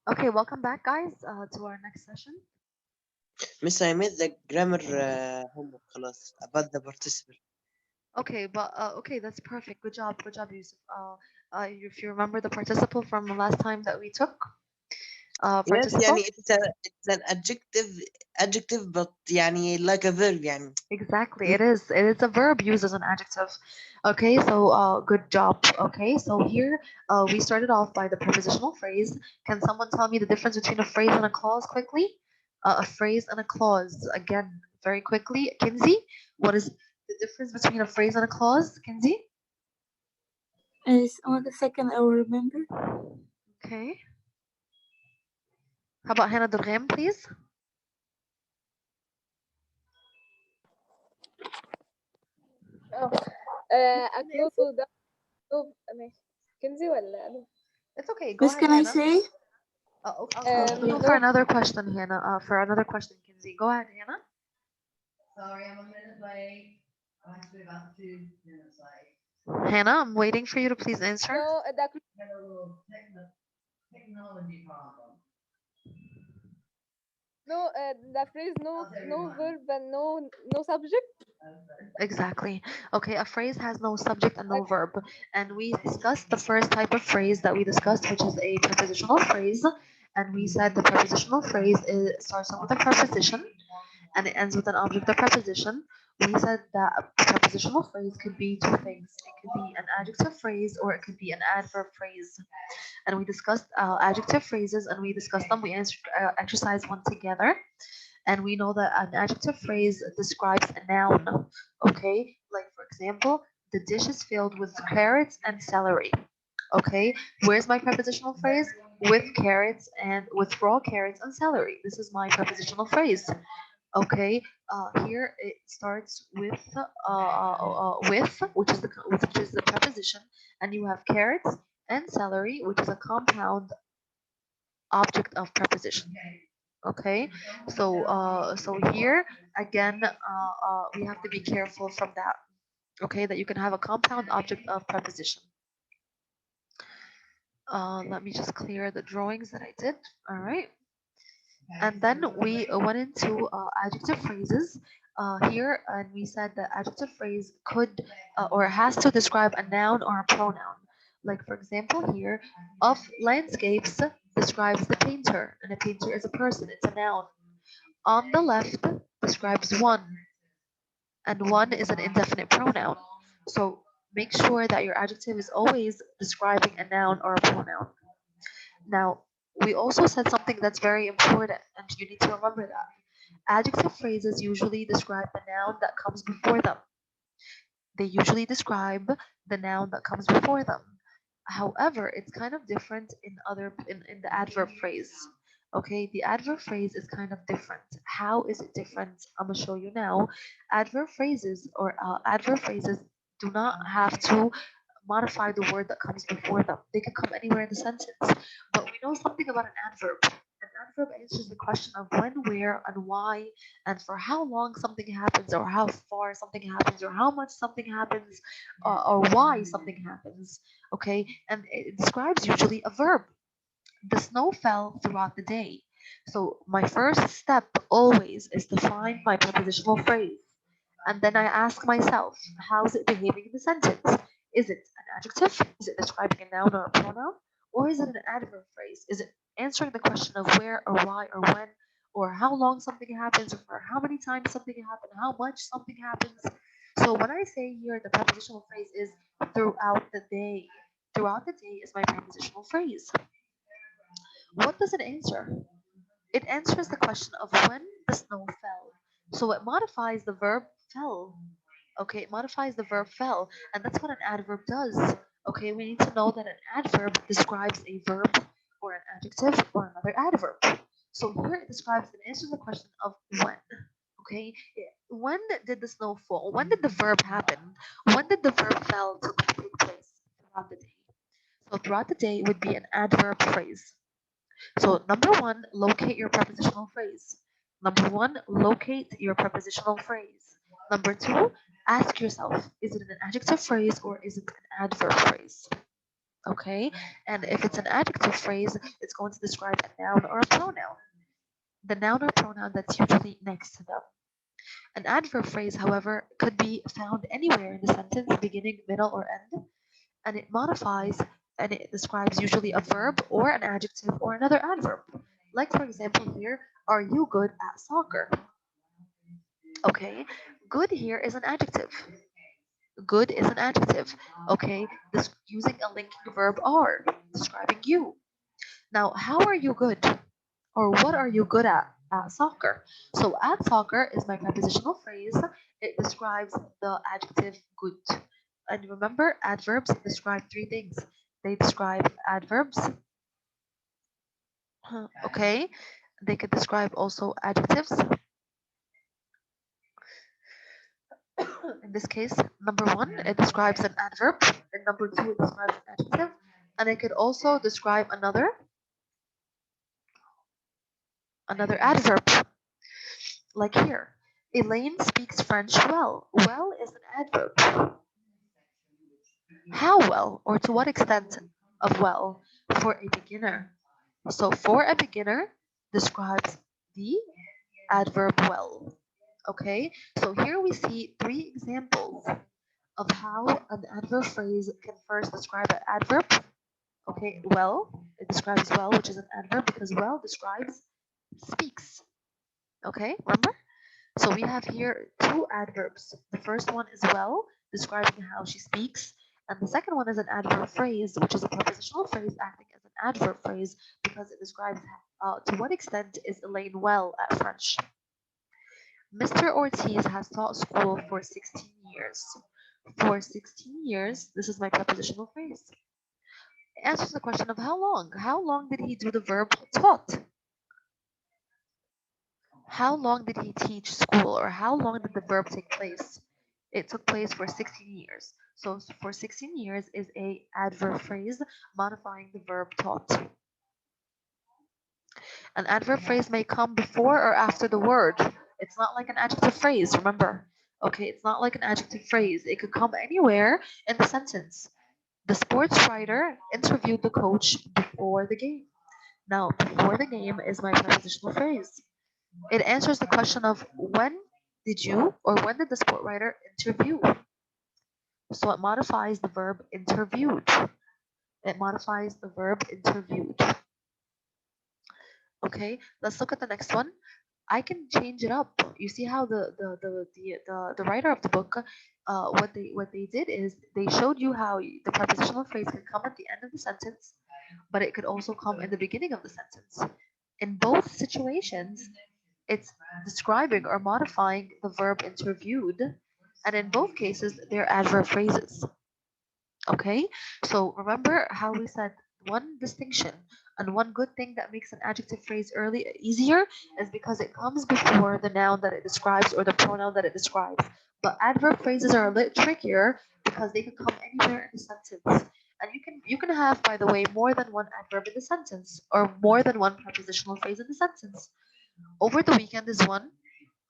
Okay, welcome back, guys, to our next session. Miss, I made the grammar homework خلاص about the participle. Okay, but okay, that's perfect. Good job, Yusuf. If you remember the participle from the last time that we took, Yes, يعني participle. it's an adjective but يعني like a verb يعني. Exactly, it is. It is a verb used as an adjective. Okay, so good job. Okay, so here we started off by the prepositional phrase. Can someone tell me the difference between a phrase and a clause quickly? A phrase and a clause. Again, very quickly. Kinsey, what is the difference between a phrase and a clause? Kinsey? Is on the second I will remember. Okay. How about Hannah Durham, please? اه اكلوزو ده ماشي كنزي ولا انا It's okay. Go Miss, ahead, can I Hannah. say? I'll go for no another question, Hannah. For another question, Kinsey. Go ahead, Hannah. Hannah, I'm waiting for you to please answer. no ده no the phrase no verb and no subject. Exactly. Okay, a phrase has no subject and no verb. And we discussed the first type of phrase that we discussed, which is a prepositional phrase. And we said the prepositional phrase starts off with a preposition and it ends with an object of preposition. We said that a prepositional phrase could be two things. It could be an adjective phrase or it could be an adverb phrase. And we discussed adjective phrases and we discussed them. We answered exercise one together. And we know that an adjective phrase describes a noun. Okay, like for example, the dish is filled with carrots and celery. Okay, where's my prepositional phrase? With carrots and with raw carrots and celery. This is my prepositional phrase. Okay, here it starts with, which is the preposition, and you have carrots and celery, which is a compound object of preposition. Okay, so here again, we have to be careful from that. Okay, that you can have a compound object of preposition. Let me just clear the drawings that I did. All right. And then we went into adjective phrases here, and we said that adjective phrase could or has to describe a noun or a pronoun. Like for example, here, of landscapes describes the painter, and a painter is a person, it's a noun. On the left describes one, and one is an indefinite pronoun. So make sure that your adjective is always describing a noun or a pronoun. Now, we also said something that's very important, and you need to remember that. Adjective phrases usually describe the noun that comes before them. They usually describe the noun that comes before them. However, it's kind of different in the adverb phrase. Okay, the adverb phrase is kind of different. How is it different? I'm gonna show you now. Adverb phrases do not have to modify the word that comes before them. They can come anywhere in the sentence. But we know something about an adverb. An adverb answers the question of when, where, and why, and for how long something happens, or how far something happens, or how much something happens, or why something happens. Okay, and it describes usually a verb. The snow fell throughout the day. So my first step always is to find my prepositional phrase. And then I ask myself, how is it behaving in the sentence? Is it an adjective? Is it describing a noun or a pronoun? Or is it an adverb phrase? Is it answering the question of where or why or when or how long something happens or how many times something happens, how much something happens? So when I say here the prepositional phrase is throughout the day, throughout the day is my prepositional phrase. What does it answer? It answers the question of when the snow fell. So it modifies the verb fell. Okay, it modifies the verb fell, and that's what an adverb does. Okay, we need to know that an adverb describes a verb or an adjective or another adverb. So here it describes and answers the question of when. Okay, when did the snow fall? When did the verb happen? When did the verb fell take place throughout the day? So throughout the day would be an adverb phrase. So number one, locate your prepositional phrase. Number one, locate your prepositional phrase. Number two, ask yourself, is it an adjective phrase or is it an adverb phrase? Okay, and if it's an adjective phrase, it's going to describe a noun or a pronoun. The noun or pronoun that's usually next to them. An adverb phrase, however, could be found anywhere in the sentence, beginning, middle, or end, and it modifies and it describes usually a verb or an adjective or another adverb. Like, for example, here, are you good at soccer? Okay, good here is an adjective. Good is an adjective. Okay, this using a linking verb are, describing you. Now, how are you good? Or what are you good at soccer? So at soccer is my prepositional phrase. It describes the adjective good. And remember, adverbs describe three things. They describe adverbs. Okay. They could describe also adjectives. In this case, number one, it describes an adverb. And number two, it describes an adjective. And it could also describe another adverb. Like here, Elaine speaks French well. Well is an adverb. How well or to what extent of well for a beginner. So for a beginner describes the adverb well. Okay, so here we see three examples of how an adverb phrase can first describe an adverb. Okay, well, it describes well, which is an adverb because well describes speaks. Okay, remember? So we have here two adverbs. The first one is well, describing how she speaks. And the second one is an adverb phrase, which is a prepositional phrase acting as an adverb phrase because it describes to what extent is Elaine well at French. Mr. Ortiz has taught school for 16 years. For 16 years, this is my prepositional phrase. It answers the question of how long. How long did he do the verb taught? How long did he teach school, or how long did the verb take place? It took place for 16 years. So for 16 years is a adverb phrase modifying the verb taught. An adverb phrase may come before or after the word. It's not like an adjective phrase, remember. Okay, it's not like an adjective phrase. It could come anywhere in the sentence. The sports writer interviewed the coach before the game. Now, before the game is my prepositional phrase. It answers the question of when did you or when did the sport writer interview? So it modifies the verb interviewed. It modifies the verb interviewed. Okay, let's look at the next one. I can change it up. You see how the writer of the book, what they did is they showed you how the prepositional phrase can come at the end of the sentence, but it could also come in the beginning of the sentence. In both situations, it's describing or modifying the verb interviewed, and in both cases, they're adverb phrases. Okay, so remember how we said one distinction and one good thing that makes an adjective phrase easier is because it comes before the noun that it describes or the pronoun that it describes. But adverb phrases are a little trickier because they can come anywhere in the sentence. And you can have, by the way, more than one adverb in the sentence or more than one prepositional phrase in the sentence. Over the weekend is one.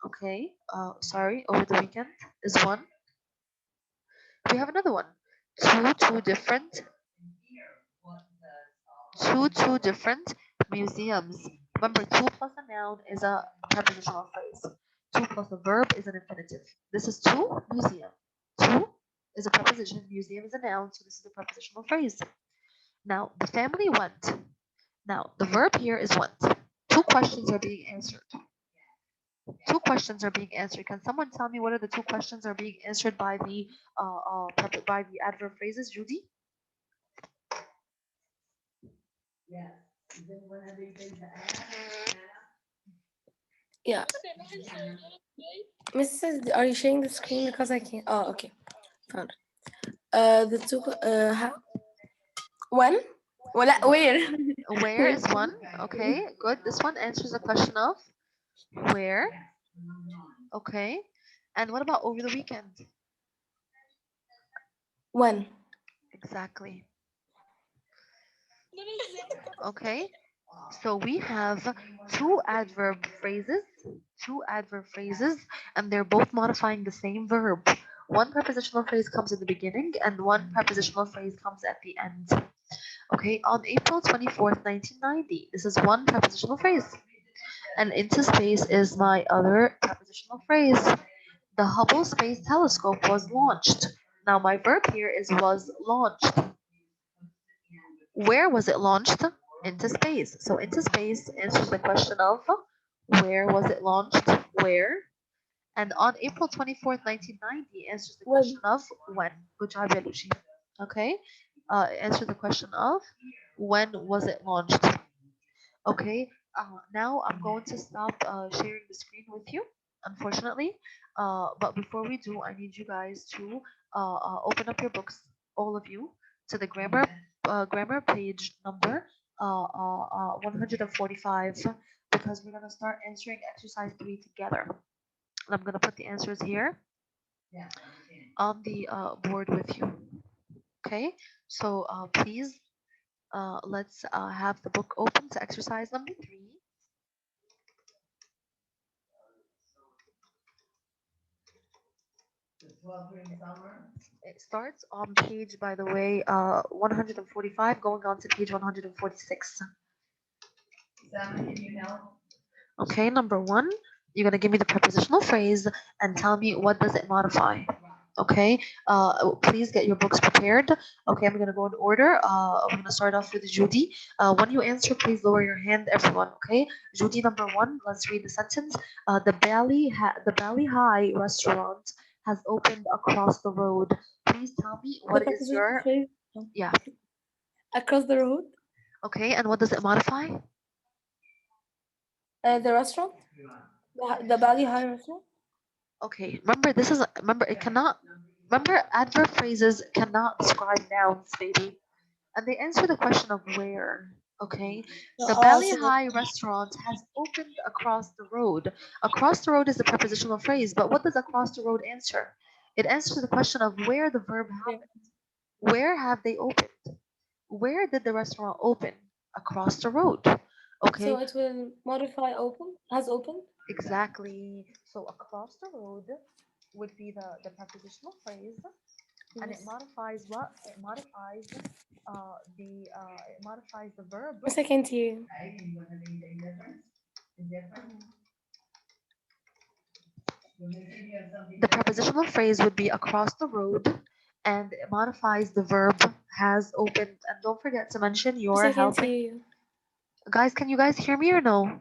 Okay. Sorry. Over the weekend is one. We have another one. Two different two different museums. Remember, two plus a noun is a prepositional phrase. Two plus a verb is an infinitive. This is two museum. Two is a preposition. Museum is a noun, so this is a prepositional phrase. Now the family went. Now the verb here is went. Two questions are being answered. Two questions are being answered. Can someone tell me what are the two questions are being answered by the adverb phrases, Judy? Yeah. Mrs. Are you sharing the screen because I can't? Oh, okay. Found it. The two. When? Well, where? Where is one? Okay, good. This one answers the question of where. Okay. And what about over the weekend? When? Exactly. Okay. So we have two adverb phrases, and they're both modifying the same verb. One prepositional phrase comes in the beginning, and one prepositional phrase comes at the end. Okay, on April 24th, 1990. This is one prepositional phrase. And into space is my other prepositional phrase. The Hubble Space Telescope was launched. Now my verb here is was launched. Where was it launched? Into space. So into space answers the question of where was it launched? Where? And on April 24th, 1990 answers the question When? of when. Good job, Yalushi. Okay. Answer the question of when was it launched? Okay. Now I'm going to stop sharing the screen with you, unfortunately. But before we do, I need you guys to open up your books, all of you, to the grammar page number 145, because we're gonna start answering exercise 3 together. I'm gonna put the answers here on the board with you. Okay, so please let's have the book open to exercise number 3. It starts on page, by the way, 145, going on to page 146. Okay, number 1, you're gonna give me the prepositional phrase and tell me what does it modify. Okay, please get your books prepared. Okay, I'm gonna go in order. I'm gonna start off with Judy. When you answer, please lower your hand, everyone. Okay, Judy, number 1. Let's read the sentence. The Bali High restaurant has opened across the road. Please tell me The what is prepositional your phrase? No. yeah. Across the road? Okay, and what does it modify? The restaurant? The Bali High restaurant? Okay, remember it cannot remember adverb phrases cannot describe nouns, baby. And they answer the question of where. Okay, No, the Bali so High restaurant has opened across the road. Across the road is the prepositional phrase, but what does across the road answer? It answers the question of where the verb happened. Where have they opened? Where did the restaurant open? Across the road. Okay, so it will modify open? Has opened? exactly. So across the road would be the prepositional phrase, and it Yes. modifies what? It modifies it modifies the verb. Miss, I can't hear you. The prepositional phrase would be across the road, and it modifies the verb has opened. And don't forget to mention Miss, you're I can't hear helping. you. Guys, can you guys hear me or no?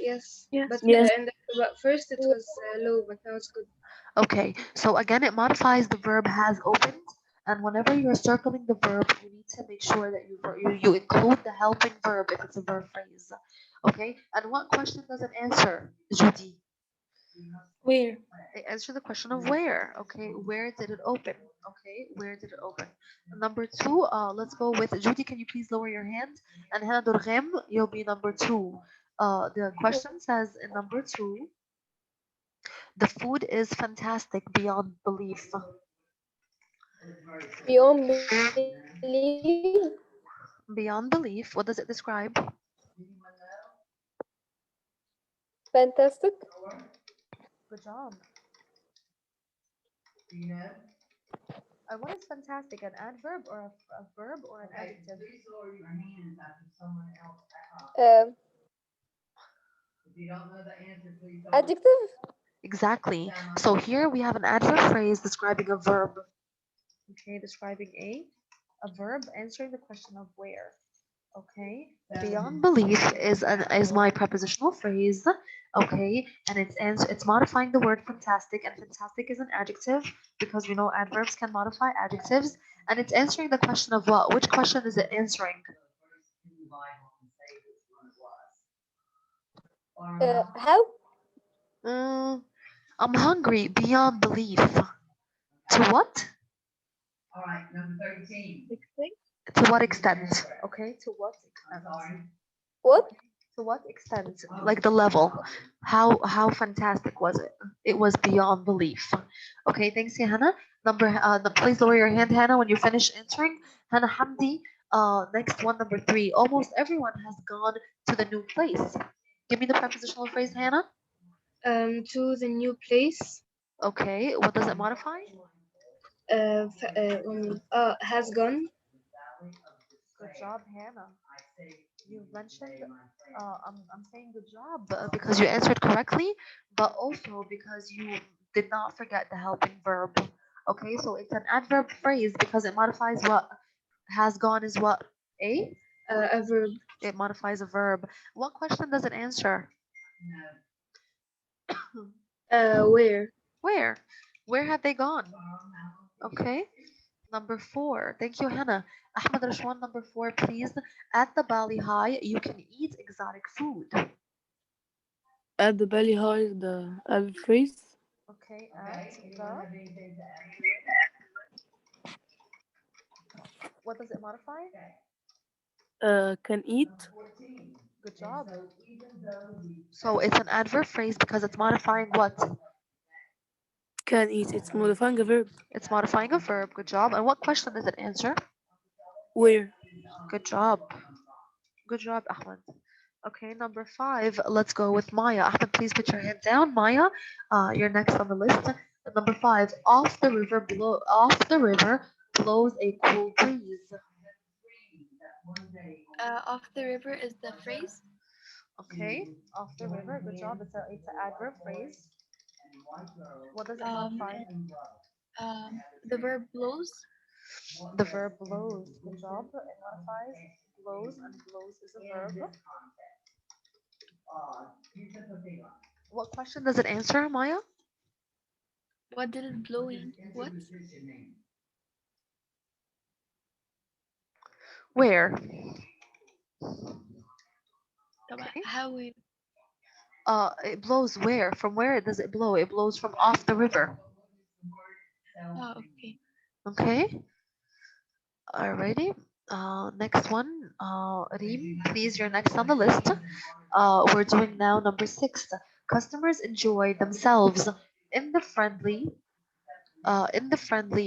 Yes. Yes. But Yes. but first it was low, but now it's good. Okay, so again, it modifies the verb has opened, and whenever you're circling the verb, you need to make sure that you include the helping verb if it's a verb phrase. Okay, and what question does it answer, Judy? Where? It answers the question of where. Okay, where did it open? Okay, where did it open? Number 2, let's go with Judy. Can you please lower your hand? And Hannah Dorghem, you'll be number 2. The question says in number 2, the food is fantastic beyond belief. Beyond belief. Beyond belief, what does it describe? Fantastic. Good job. What is fantastic? An adverb or a verb or an adjective? Um, Adjective. Exactly. So here we have an adverb phrase describing a verb. Okay, describing a verb answering the question of where. Okay, beyond belief is my prepositional phrase. Okay, and it's modifying the word fantastic, and fantastic is an adjective because we know adverbs can modify adjectives, and it's answering the question of what? Which question is it answering? How? Mm, I'm hungry beyond belief. To what? To what extent? Okay, to what extent? What? To what extent? Like the level. How fantastic was it? It was beyond belief. Okay, thanks, Hannah. Please lower your hand, Hannah, when you finish answering. Hannah Hamdi. Next one, number 3. Almost everyone has gone to the new place. Give me the prepositional phrase, Hannah. To the new place. Okay, what does it modify? Has gone. Good job, Hannah. You mentioned, I'm saying good job because you answered correctly, but also because you did not forget the helping verb. Okay, so it's an adverb phrase because it modifies what has gone is what? A? A verb. It modifies a verb. What question does it answer? Where? Where? Where have they gone? Okay. Number 4. Thank you, Hannah. Ahmed Rashwan, number 4, please. At the Bali High, you can eat exotic food. At the belly high, the adverb phrase. Okay, at the. What does it modify? Can eat. Good job. So it's an adverb phrase because it's modifying what? Can eat. It's modifying a verb. It's modifying a verb. Good job. And what question does it answer? Where? Good job. Good job, Ahmed. Okay, number 5. Let's go with Maya. Ahmed, please put your hand down. Maya, you're next on the list. Number 5. Off the river blows a cool breeze. Off the river is the phrase. Okay, off the river. Good job. It's an adverb phrase. What does it modify? The verb blows. The verb blows. Good job. It modifies blows, and blows is a verb. What question does it answer, Maya? What did it blow in? What? Where? Okay. How we? It blows where? From where does it blow? It blows from off the river. Oh, okay. Okay. Alrighty. Next one. Reem, please, you're next on the list. We're doing now number 6. Customers enjoy themselves in the friendly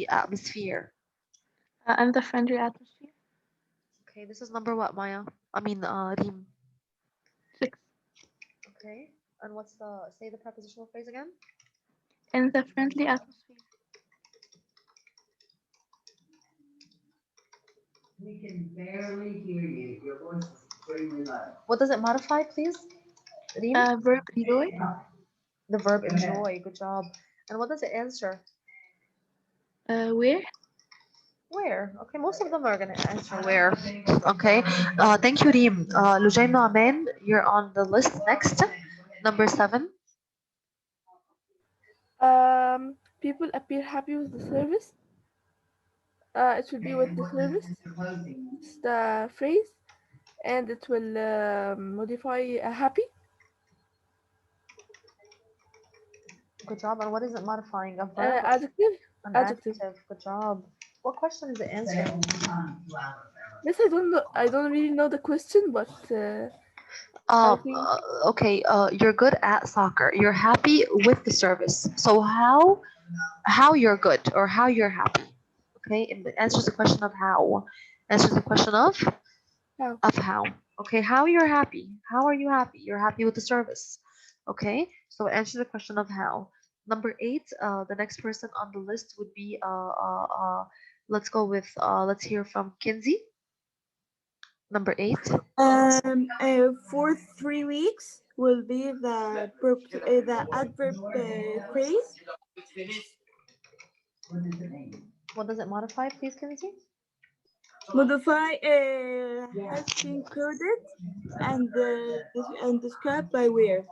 atmosphere. And the friendly atmosphere. Okay, this is number what, Maya? I mean, Reem. 6. Okay. And what's the say the prepositional phrase again? In the friendly atmosphere. We can barely hear you. Your voice is extremely low. What does it modify, please? Reem? Verb enjoy. The verb enjoy. Good job. And what does it answer? Where? Where? Okay, most of them are gonna answer where. Okay. Thank you, Reem. Lujaina Amen, you're on the list next. Number 7. People appear happy with the service. It should be with the service. It's the phrase, and it will modify happy. Good job. And what is it modifying? A verb? Adjective. An Adjective. adjective. Good job. What question is it answering? Yes, I don't know. I don't really know the question, but I think Okay. You're good at soccer. You're happy with the service. So how you're good or how you're happy? Okay. And it answers the question of how. Answers the question of how. how. Okay. How you're happy. How are you happy? You're happy with the service. Okay. So it answers the question of how. Number 8. The next person on the list would be let's go with let's hear from Kinsey. Number 8. For 3 weeks will be the adverb phrase. What does it mean? What does it modify, please, Kinsey? Modify has been coded and described by where.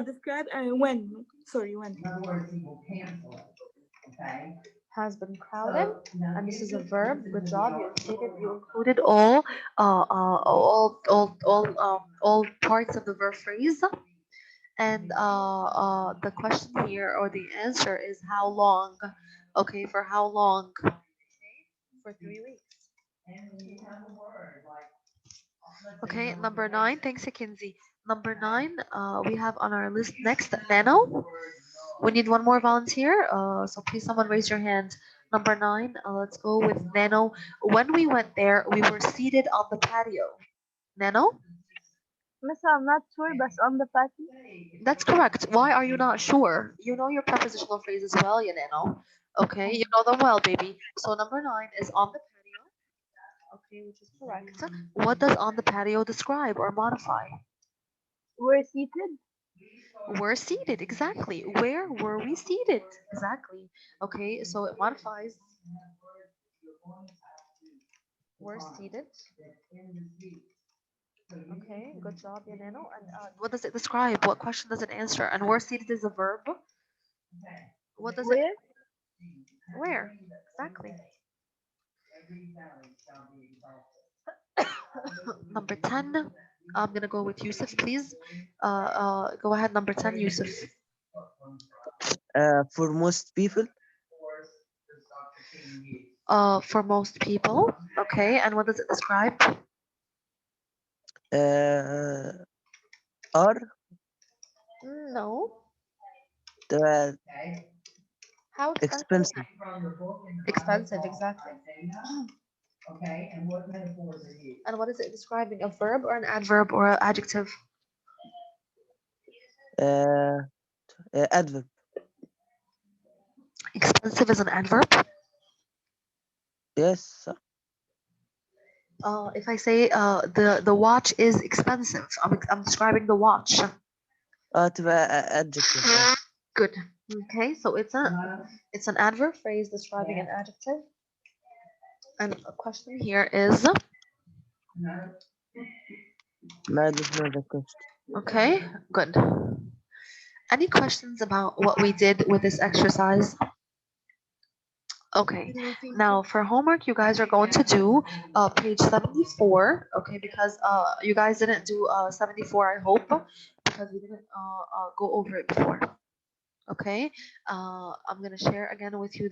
Describe when. Sorry, when. In other words, he will cancel it. Okay. Has been crowded, and this is a verb. Good job. You included all parts of the verb phrase. And the question here or the answer is how long? Okay, for how long? For 3 weeks. And we have a word like. Okay, number 9. Thanks, Kinsey. Number 9, we have on our list next Nano. We need one more volunteer. So please, someone raise your hand. Number 9. Let's go with Nano. When we went there, we were seated on the patio. Nano? Miss, I'm not sure, but on the patio. That's correct. Why are you not sure? You know your prepositional phrases well, you Nano. Okay, you know them well, baby. So number 9 is on the patio. Okay, which is correct. What does on the patio describe or modify? We're seated. We're seated, exactly. Where were we seated? Exactly. Okay, so it modifies. We're seated. Okay, good job, Yaneno. And what does it describe? What question does it answer? And we're seated is a verb. What does it? Where? Where? Exactly. Number 10. I'm gonna go with Yusuf, please. Go ahead, number 10, Yusuf. For most people, For most people. Okay, and what does it describe? are No. the How expensive? expensive. Expensive, exactly. Okay, and what metaphors are used? And what is it describing? A verb or an adverb or an adjective? Adverb. Expensive is an adverb. Yes. If I say the watch is expensive, I'm describing the watch. تبقى adjective. Good. Okay, so it's an adverb phrase describing an adjective. And a question here is No, I don't know the question. okay, good. Any questions about what we did with this exercise? Okay, now for homework, you guys are going to do page 74, okay, because you guys didn't do 74, I hope, because we didn't go over it before. Okay, I'm gonna share again with you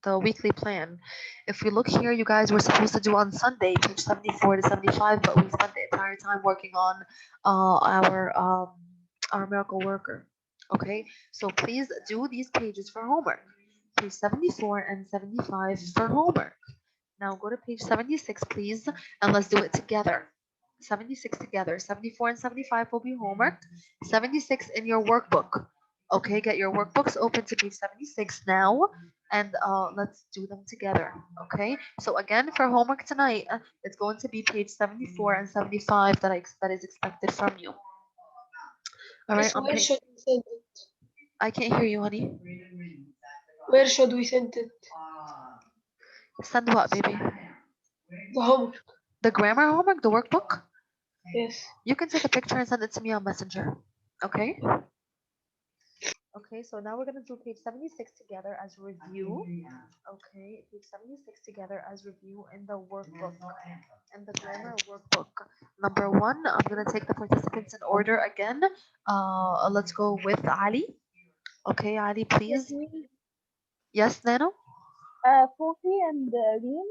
the weekly plan. If we look here, you guys were supposed to do on Sunday, page 74 to 75, but we spent the entire time working on our miracle worker. Okay, so please do these pages for homework. Page 74 and 75 for homework. Now go to page 76, please, and let's do it together. 76 together. 74 and 75 will be homework. 76 in your workbook. Okay, get your workbooks open to page 76 now, and let's do them together. Okay, so again for homework tonight, it's going to be page 74 and 75 that is expected from you. All right, Where should we send it? I can't hear you, honey. Where should we send it? Send what, baby? The homework. The grammar homework, the workbook? Yes. You can take a picture and send it to me on Messenger. Okay? Okay, so now we're gonna do page 76 together as review. Okay, page 76 together as review in the workbook. In the grammar workbook. Number 1, I'm gonna take the participants in order again. Let's go with Ali. Okay, Ali, please. Yes, Nano? Fofi and Reem,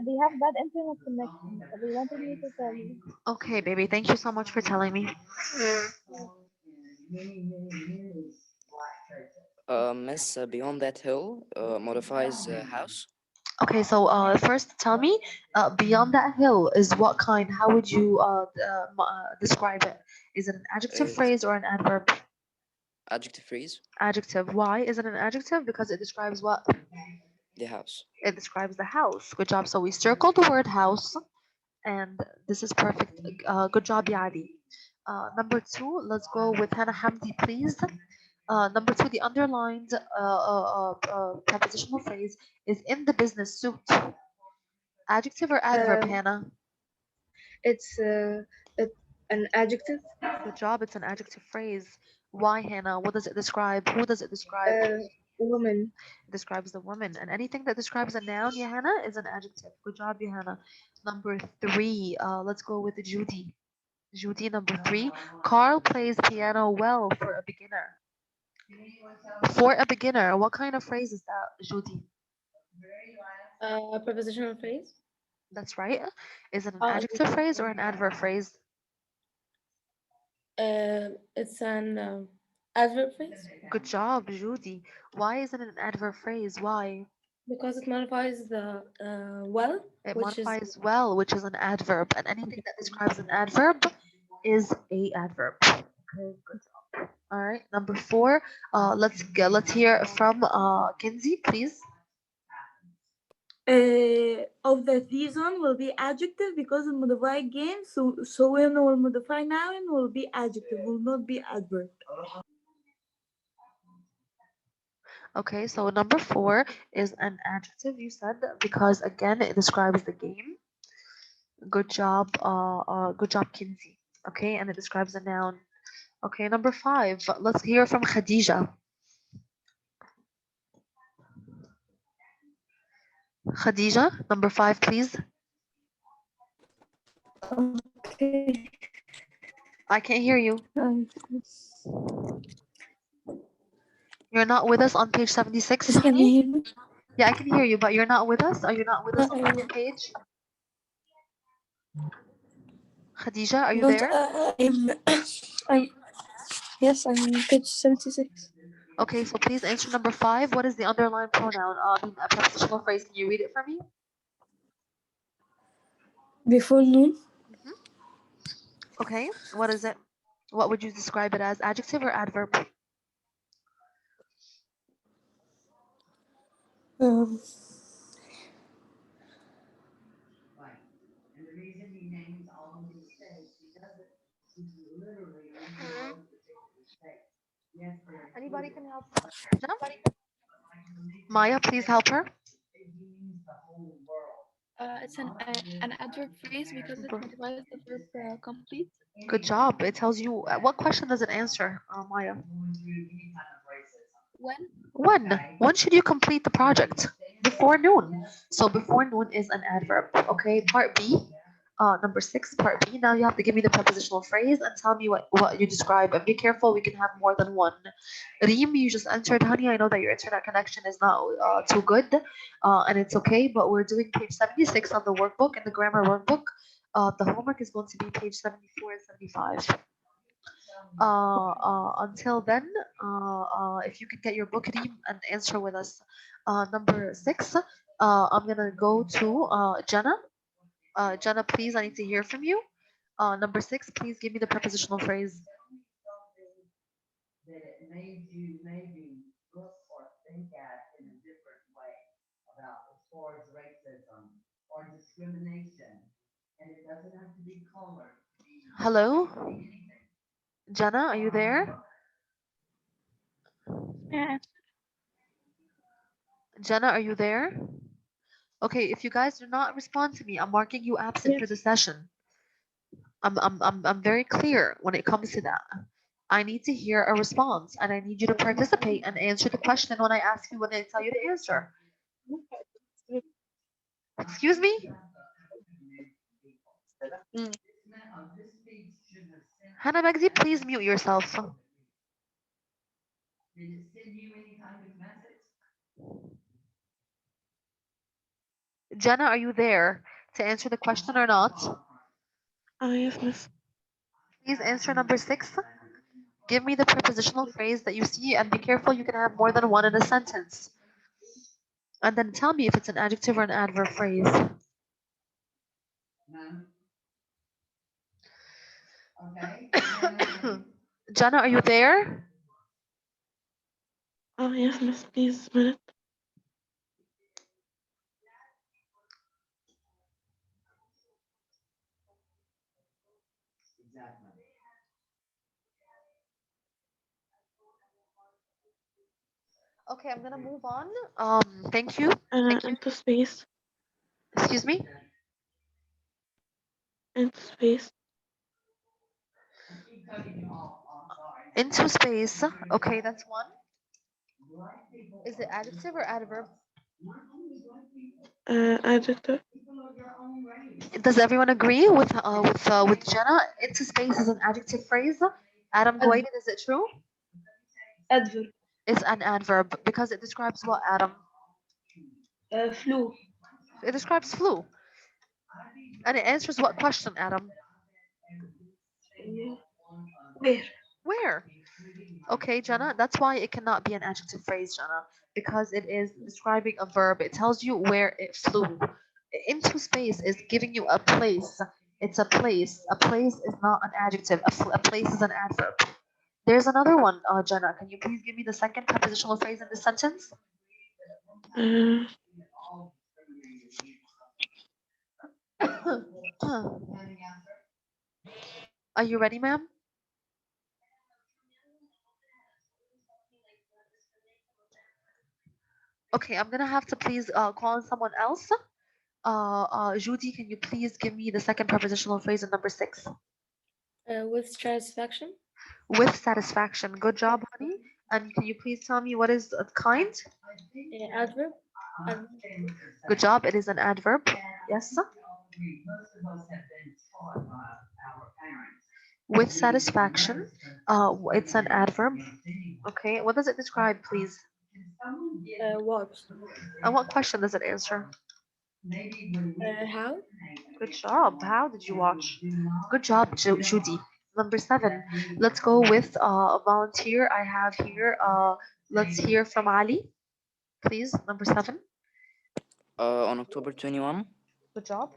they have bad internet connection. They wanted me to tell you. Okay, baby, thank you so much for telling me. Miss, beyond that hill modifies house. Okay, so first tell me, beyond that hill is what kind? How would you describe it? Is it an adjective Is phrase or an adverb? adjective phrase. Adjective. Why is it an adjective? Because it describes what? The house. It describes the house. Good job. So we circled the word house, and this is perfect. Good job, Yadi. Number 2, let's go with Hannah Hamdi, please. Number 2, the underlined prepositional phrase is in the business suit. Adjective or adverb, Hannah? It's an adjective. Good job. It's an adjective phrase. Why, Hannah? What does it describe? Who does it describe? Woman. It describes the woman. And anything that describes a noun, Johanna, is an adjective. Good job, Johanna. Number 3, let's go with Judy. Judy, number 3. Carl plays piano well for a beginner. For a beginner, what kind of phrase is that, Judy? Prepositional phrase. That's right. Is it an Oh, adjective phrase or an adverb phrase? it's an adverb phrase Good job, Judy. Why is it an adverb phrase? Why? because it modifies the well, It which is modifies well, which is an adverb, and anything that describes an adverb is a adverb. Okay, good job. All right, number 4. Let's hear from Kinsey, please. of the season will be adjective because it modify again. So when will modify noun will be adjective, will not be adverb. Okay, so number 4 is an adjective, you said, because again it describes the game. Good job, Kinsey. Okay, and it describes a noun. Okay, number 5. Let's hear from Khadija. Khadija, number 5, please. Okay. I can't hear you. You're not with us on page 76, Can you honey? hear me? Yeah, I can hear you, but you're not with us? Are you not with us on the page? Khadija, are you Not, there? I'm yes, I'm on page 76. Okay, so please answer number 5. What is the underlined pronoun? A prepositional phrase. Can you read it for me? Before noon. Okay, what is it? What would you describe it as? Adjective or adverb? Um, Right. And the reason he names all of these states, he does it. He's literally in those particular states. Yes, there. Anybody can help Khadija? Maya, please help her. It means the whole world. It's an adverb phrase because it modifies the verb complete. Good job. It tells you what question does it answer, Maya? Going through any kind of racism. When? When? When should you complete the project? Before noon. So before noon is an adverb. Okay, part B. Number 6, part B. Now you have to give me the prepositional phrase and tell me what you describe. And be careful, we can have more than one. Reem, you just entered, honey. I know that your internet connection is not too good, and it's okay, but we're doing page 76 on the workbook, in the grammar workbook. The homework is going to be page 74 and 75. Until then, if you could get your book Reem and answer with us. Number 6, I'm gonna go to Jenna. Jenna, please, I need to hear from you. Number 6, please give me the prepositional phrase. That it made you maybe look or think at in a different way about as far as racism or discrimination. And it doesn't have to be color. Hello? Jenna, are you there? Yeah. Jenna, are you there? Okay, if you guys do not respond to me, I'm marking you absent for the session. I'm very clear when it comes to that. I need to hear a response and I need you to participate and answer the question when I ask you, when I tell you to answer. Excuse me? Hannah Magzi, please mute yourself. Did it send you any kind of message? Jenna, are you there to answer the question or not? Yes, miss. Please answer number 6. Give me the prepositional phrase that you see and be careful, you can have more than one in a sentence. And then tell me if it's an adjective or an adverb phrase. None. Okay. Jenna, are you there? Oh, yes, miss. Please, minute. Exactly. Okay, I'm gonna move on. Thank you. Thank you. Into space. Excuse me? Into space. Into space. Okay, that's one. Is it adjective or adverb? Adjective. Does everyone agree with Jenna? Into space is an adjective phrase. Adam Guaid, is it true? Adverb. It's an adverb because it describes what, Adam? Flu. It describes flu. And it answers what question, Adam? Where? Where? Okay, Jenna, that's why it cannot be an adjective phrase, Jenna, because it is describing a verb. It tells you where it flew. Into space is giving you a place. It's a place. A place is not an adjective. A place is an adverb. There's another one, Jenna. Can you please give me the second prepositional phrase in this sentence? Are you ready, ma'am? Okay, I'm gonna have to please call in someone else. Judy, can you please give me the second prepositional phrase in number six? With satisfaction. With satisfaction. Good job, honey. And can you please tell me what is the kind? Adverb. Good job. It is an adverb. Yes. Most of us have been taught by our parents. With satisfaction. It's an adverb. Okay. What does it describe, please? What? And what question does it answer? How? Good job. How did you watch? Good job, Judy. Number seven. Let's go with a volunteer. I have here. Let's hear from Ali, please. Number seven. On October 21, Good job.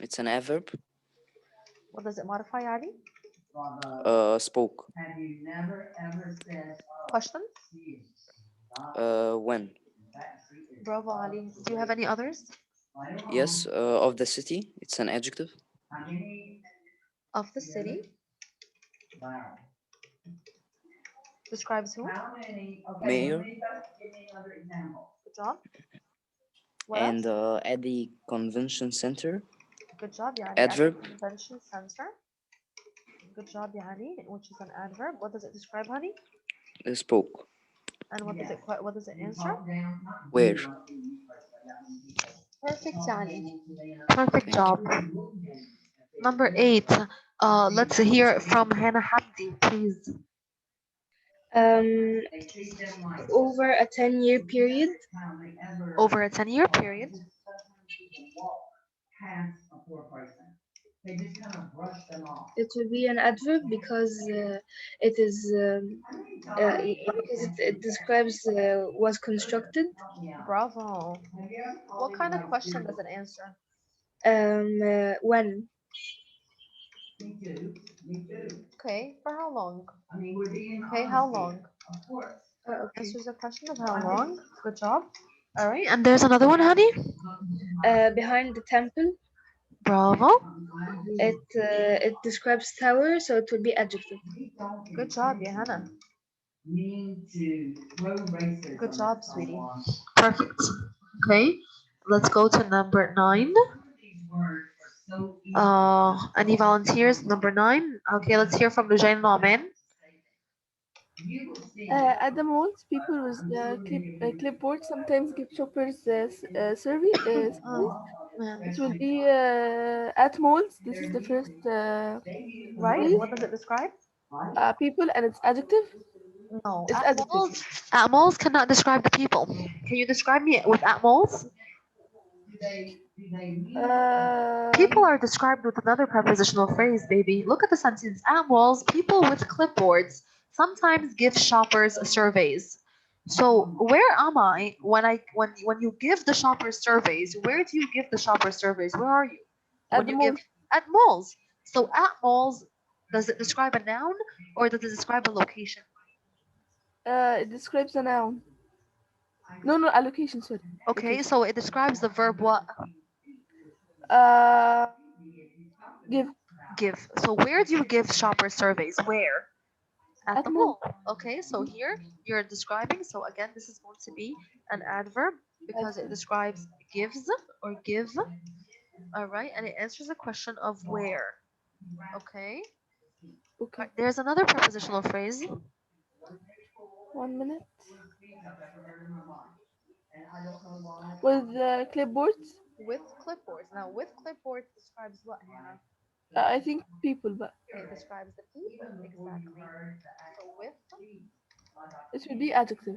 it's an adverb. What does it modify, Ali? Spoke. Have you never ever said, Question? When? Bravo, Ali. Do you have any others? Yes, of the city, it's an adjective. Of the city. Describes who? How many? Okay, Mayor. give me another example. Good job. What And else? at the convention center, Good job, Yani. adverb. At the convention center. Good job, Yani, which is an adverb. What does it describe, honey? Spoke. And what does it answer? Where? Perfect, Yani. Perfect Thank job. you. Number eight. Let's hear from Hannah Hamdi, please. Um, over a 10-year period. Over a 10-year period. Past a poor person. They just kind of brush them off. It will be an adverb because it is because it describes was constructed. Bravo. What kind of question does it answer? When? Me too. Me too. Okay, for how long? I mean, we're being Okay, honest how here. long? Of course. Okay. Answers the question of how long. Good job. All right, and there's another one, honey. Behind the temple. Bravo. It describes tower, so it will be adjective. Good job, Johanna. Mean to throw racism. Good job, sweetie. Perfect. Okay, let's go to number nine. These words are so easy. Any volunteers? Number nine. Okay, let's hear from Lujain Nauman. You will see. At the malls, people with clipboard sometimes give shoppers service. Yeah. It will be at malls. This is the first Right. phrase. What does it describe? People, and it's adjective. No. It's At adjective. malls. At malls cannot describe the people. Can you describe me with at malls? Do they mean People Um, are described with another prepositional phrase, baby. Look at the sentence. At malls, people with clipboards sometimes give shoppers surveys. So where am I when you give the shoppers surveys? Where do you give the shoppers surveys? Where are you? at When the you give mall, at malls. So at malls, does it describe a noun or does it describe a location? it describes a noun. No, allocation. Sorry. Okay, Location. so it describes the verb what? Uh, give Give. So where do you give shoppers surveys? Where? At at the mall. mall. Okay, so here you're describing. So again, this is going to be an adverb because it describes gives or give. All right, and it answers the question of where. Okay. Okay. There's another prepositional phrase. 1 minute. and I don't know why. With clipboards. With clipboards. Now, with clipboards describes what, Hannah? I think people, but It describes the people. Exactly. So with it will be adjective.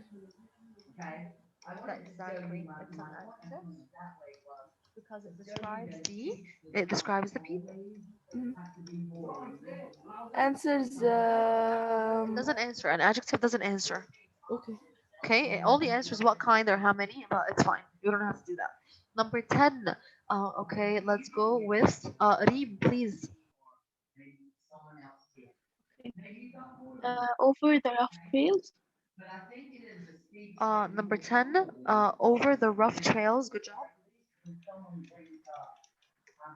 Okay. exactly. It's an adjective because it describes the people. Mhm. Answers. It doesn't answer. An adjective doesn't answer. Okay. Okay, it only answers what kind or how many, but it's fine. You don't have to do that. Number 10. Okay, let's go with Reem, please. Over the rough trails. Number 10. Over the rough trails. Good job.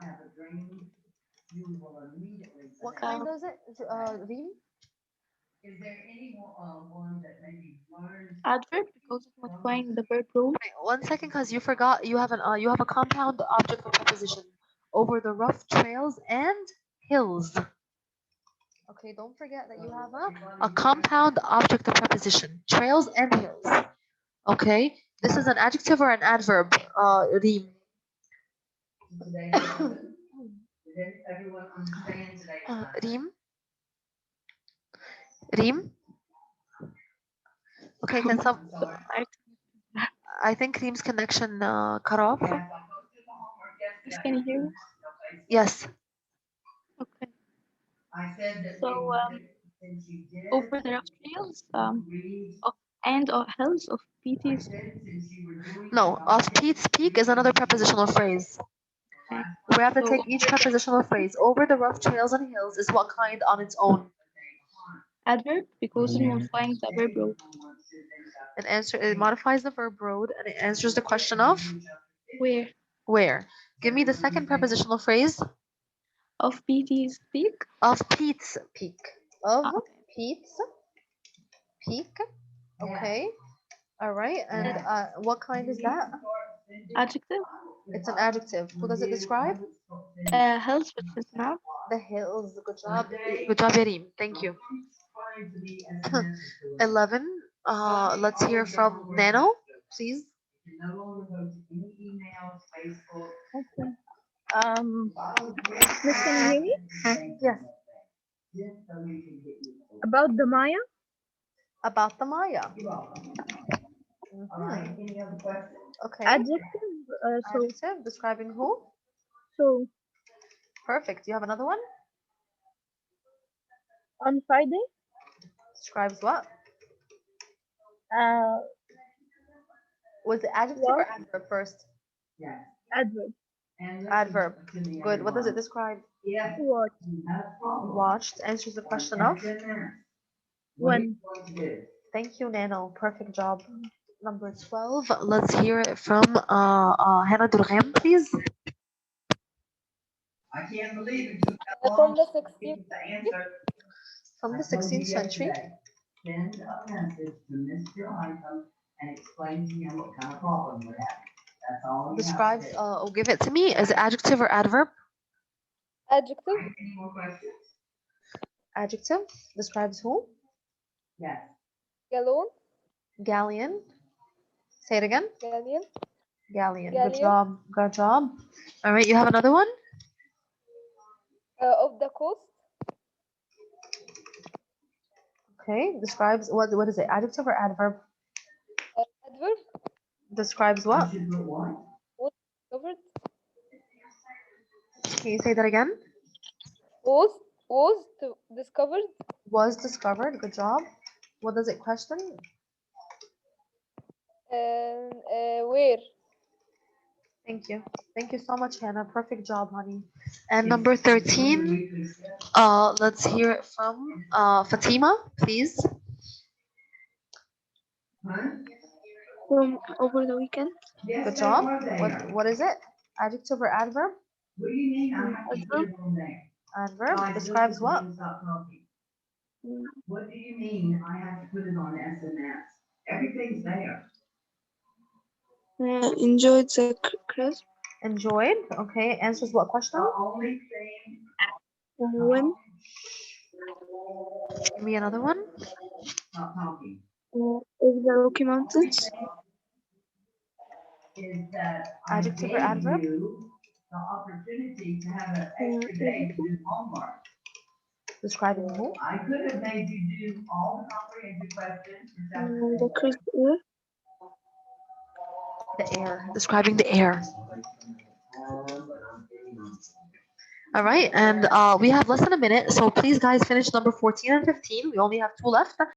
have a dream, you will immediately. What say, kind is it? Reem? Is there any one that maybe learned? Adverb because of modifying the verb rule. Wait, 1 second, because you forgot you have a compound object of preposition over the rough trails and hills. Okay, don't forget that you have a compound object of preposition, trails and hills. Okay, this is an adjective or an adverb? Reem. Today, did everyone understand today? Reem. Reem. Okay, can some? I think Reem's connection cut off. Can you hear me? Yes. Okay. I said that. So since you did. over the rough trails of hills of PT's. No, off Pete's Peak is another prepositional phrase. Okay. We have to So take each prepositional phrase. Over the rough trails and hills is what kind on its own? adverb because in modifying the verb rule. It modifies the verb road and it answers the question of Where where. Give me the second prepositional phrase. of PT's peak. Of Pete's Peak. Of Okay. Pete's Peak. Okay. All right. And what kind is that? Adjective. It's an adjective. Who does it describe? Hills which is noun. The hills. Good job. Good job, Reem. Thank you. 11. Let's hear from Nano, please. No longer go to any emails, Facebook. Okay. Miss, can you hear me? Yes. Just so we can get you. About the Maya? About the Maya. All right, any other questions? Okay. Adjective. Adjective describing who? So Perfect. Do you have another one? on Friday, Describes what? uh, Was it adjective or adverb first? Yes. adverb. And Adverb. listen to me, Good. What does it everyone. describe? If What? you have a problem, Watched. Answers the question of. 10 minutes, When? what are you going to do? Thank you, Nano. Perfect job. Number 12. Let's hear it from Hannah Durham, please. I can't believe it took that From long the to 16th. get the answer. From the I told you 16th century. yesterday, send a message to Mr. Item and explain to him what kind of problem we're having. That's all you have Describes. to do. Give it to me. Is it adjective or adverb? Adjective. Any more questions? Adjective. Describes who? Yes. Gallon. Galleon. Say it again. Galleon. Galleon. Good Galleon. job. Good job. All right. You have another one? Of the coast. Okay. Describes what is it? Adjective or adverb? Adverb. Describes what? I should put what? Covered. Can you say that again? Was discovered. Was discovered. Good job. What does it question? And where? Thank you. Thank you so much, Hannah. Perfect job, honey. And number 13, let's hear it from Fatima, please. Over the weekend. Good job. What is it? Adjective or adverb? What do you mean? I have to Adverb. get from there. Adverb Guys, describes listen what? to me, stop talking. Mm. What do you mean I have to put it on SMS? Everything's there. Enjoyed the crisp. Enjoyed. Okay. Answers what question? The only thing. When Give me another one. Stop talking. is the Rocky Mountains. Is that I Adjective or gave adverb? you the opportunity to have an extra day to do homework. Describing who? I could have made you do all the comprehensive questions for chapter The crisp air. The air. Describing the air. All right. And we have less than a minute. So please, guys, finish number 14 and 15. We only have 2 left.